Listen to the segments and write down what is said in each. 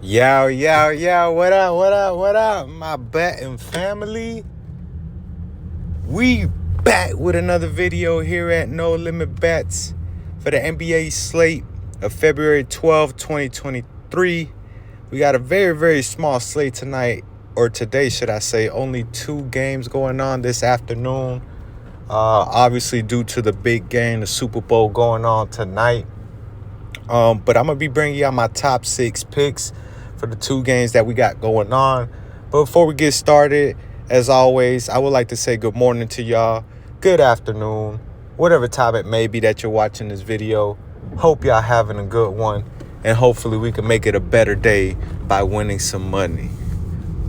Yo, what up, my betting family? We back with another video here at No Limit Bets for the NBA slate of February 12th, 2023. We got a very, very small slate tonight, or today, should I say. Only 2 games going on this afternoon. Obviously, due to the big game, the Super Bowl going on tonight. But I'm going to be bringing y'all my top 6 picks for the 2 games that we got going on. But before we get started, as always, I would like to say good morning to y'all, good afternoon, whatever time it may be that you're watching this video. Hope y'all having a good one, and hopefully we can make it a better day by winning some money.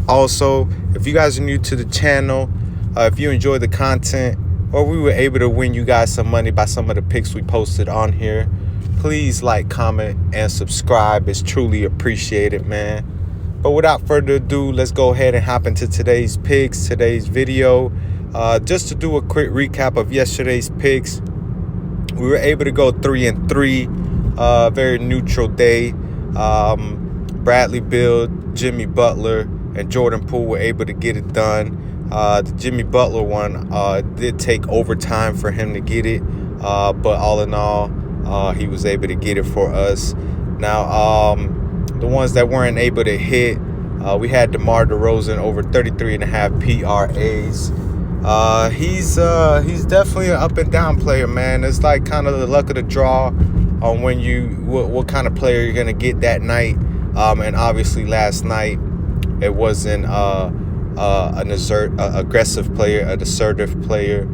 Also, if you guys are new to the channel, if you enjoy the content, or we were able to win you guys some money by some of the picks we posted on here, please like, comment, and subscribe. It's truly appreciated, man. But without further ado, let's go ahead and hop into today's picks, today's video. Just to do a quick recap of yesterday's picks, we were able to go 3-3, very neutral day. Bradley Beal, Jimmy Butler, and Jordan Poole were able to get it done. The Jimmy Butler one did take overtime for him to get it, but all in all, he was able to get it for us. Now, the ones that weren't able to hit, we had DeMar DeRozan over 33.5 PRAs. He's definitely an up and down player, man. It's like kind of the luck of the draw on when what kind of player you're gonna get that night. And obviously last night it wasn't an aggressive player, an assertive player.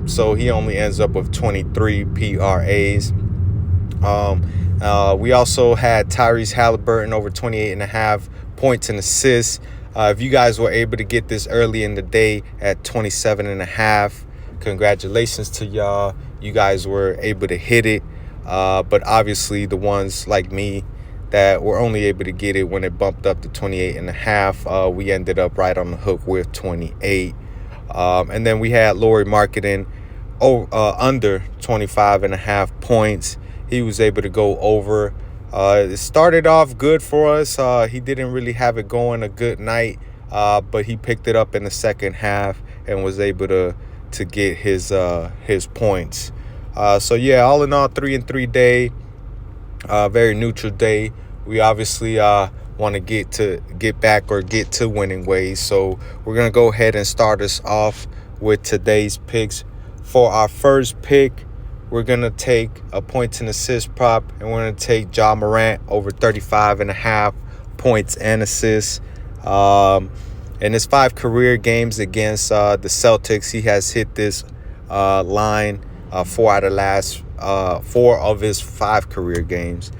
So he only ends up with 23 PRAs. We also had Tyrese Halliburton over 28.5 points and assists. If you guys were able to get this early in the day at 27.5, congratulations to y'all. You guys were able to hit it. But obviously the ones like me that were only able to get it when it bumped up to 28.5, we ended up right on the hook with 28. And then we had Lauri Markkanen under 25.5 points. He was able to go over. It started off good for us. He didn't really have it going a good night, but he picked it up in the second half and was able to get his points. So yeah, all in all, 3-3 day, very neutral day. We obviously want to get back or get to winning ways. So we're gonna go ahead and start us off with today's picks. For our first pick, we're gonna take a points and assist prop, and we're gonna take Ja Morant over 35.5 points and assists. In his 5 career games against the Celtics, he has hit this line 4 of his 5 career games.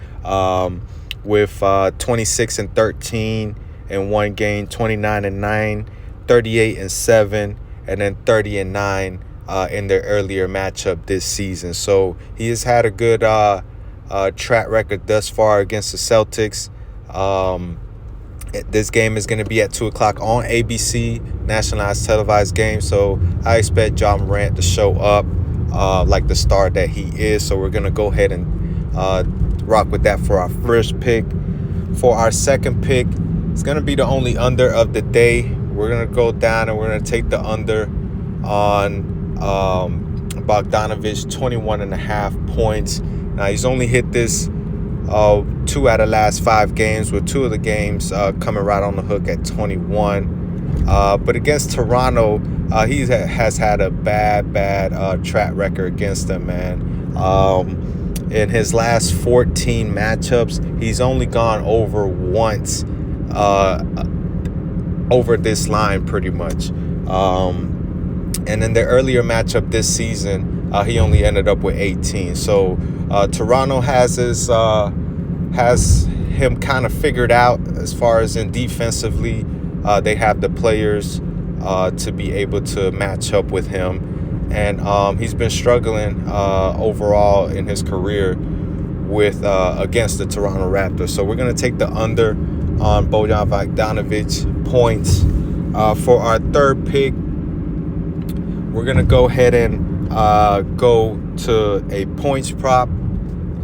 With 26-13 in one game, 29-9, 38-7, and then 30-9 in their earlier matchup this season. So he has had a good track record thus far against the Celtics. This game is going to be at 2 o'clock on ABC, nationalized televised game. So I expect Ja Morant to show up like the star that he is. So we're going to go ahead and rock with that for our first pick. For our second pick, it's going to be the only under of the day. We're going to go down and we're going to take the under on Bogdanovich, 21.5 points. Now, he's only hit this 2 out of last 5 games, with 2 of the games coming right on the hook at 21. But against Toronto, he has had a bad track record against them, man. In his last 14 matchups, he's only gone over once over this line, pretty much. And in the earlier matchup this season, he only ended up with 18. So Toronto has him kind of figured out as far as in defensively. They have the players to be able to match up with him. And he's been struggling overall in his career with against the Toronto Raptors. So we're going to take the under on Bojan Bogdanovic points. For our third pick, we're going to go ahead and go to a points prop.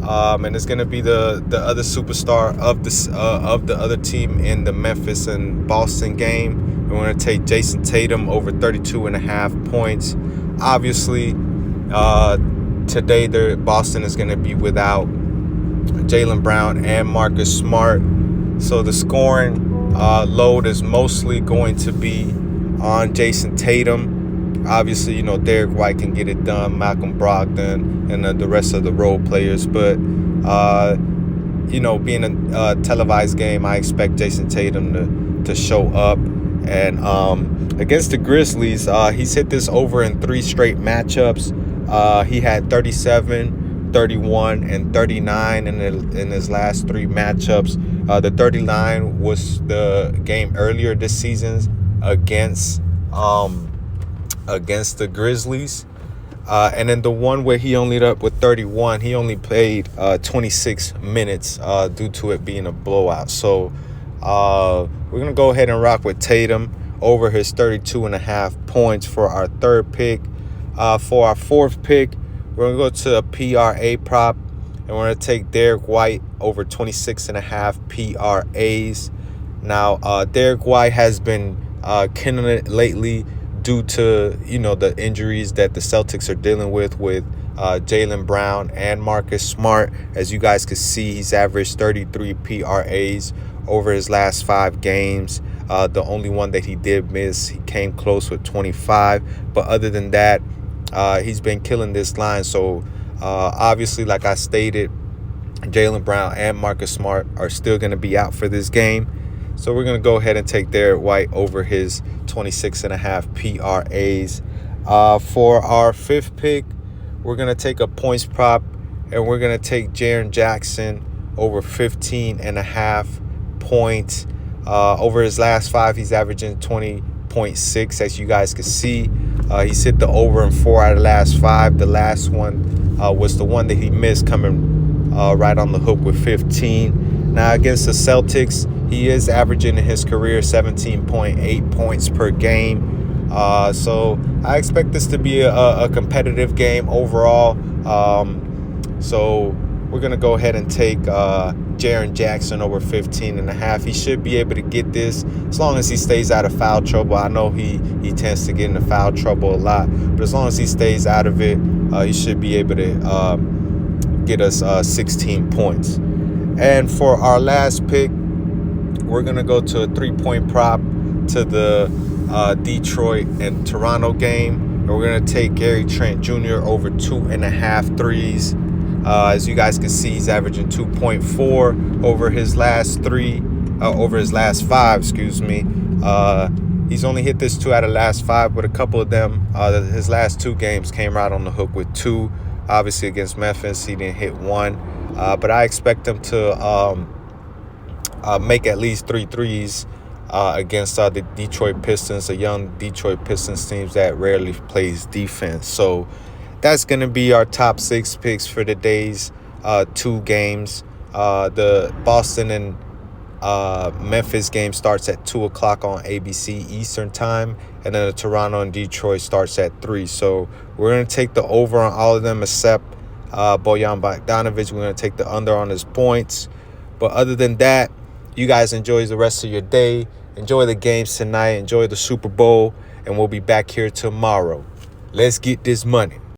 and it's going to be the other superstar of the other team in the Memphis and Boston game. We're going to take Jason Tatum over 32.5 points. Obviously, today Boston is going to be without Jaylen Brown and Marcus Smart, so the scoring load is mostly going to be on Jason Tatum. Obviously, Derek White can get it done, Malcolm Brogdon, and the rest of the role players. But, being a televised game, I expect Jason Tatum to show up. And against the Grizzlies, he's hit this over in 3 straight matchups. He had 37, 31, and 39 in his last 3 matchups. The 39 was the game earlier this season against the Grizzlies. And then the one where he only ended up with 31, he only played 26 minutes due to it being a blowout. So we're going to go ahead and rock with Tatum over his 32.5 points for our 3rd pick. For our 4th pick, we're going to go to a PRA prop, and we're going to take Derek White over 26.5 PRAs. Now, Derek White has been killing it lately due to, the injuries that the Celtics are dealing with Jaylen Brown and Marcus Smart. As you guys can see, he's averaged 33 PRAs over his last 5 games. The only one that he did miss, he came close with 25. But other than that, he's been killing this line. So obviously, like I stated, Jaylen Brown and Marcus Smart are still going to be out for this game. So we're going to go ahead and take Derek White over his 26.5 PRAs. For our 5th pick, we're going to take a points prop, and we're going to take Jaren Jackson over 15.5 points. Over his last 5, he's averaging 20.6, as you guys can see. He's hit the over in 4 out of the last 5. The last one was the one that he missed, coming right on the hook with 15. Now, against the Celtics, he is averaging in his career 17.8 points per game. So I expect this to be a competitive game overall. So we're going to go ahead and take Jaren Jackson over 15.5. He should be able to get this as long as he stays out of foul trouble. I know he tends to get into foul trouble a lot, but as long as he stays out of it, he should be able to get us 16 points. And for our last pick, we're going to go to a 3-point prop to the Detroit and Toronto game. And we're going to take Gary Trent Jr. over 2.5 threes. As you guys can see, he's averaging 2.4 over his last 5, He's only hit this 2 out of the last 5, but a couple of them, his last 2 games came right on the hook with 2. Obviously, against Memphis, he didn't hit 1. But I expect him to make at least 3 threes against the Detroit Pistons, a young Detroit Pistons team that rarely plays defense. So that's going to be our top 6 picks for today's 2 games. The Boston and Memphis game starts at 2 o'clock on ABC Eastern time, and then the Toronto and Detroit starts at 3. So we're going to take the over on all of them except Bojan Bogdanovic. We're going to take the under on his points. But other than that, you guys enjoy the rest of your day. Enjoy the games tonight. Enjoy the Super Bowl. And we'll be back here tomorrow. Let's get this money.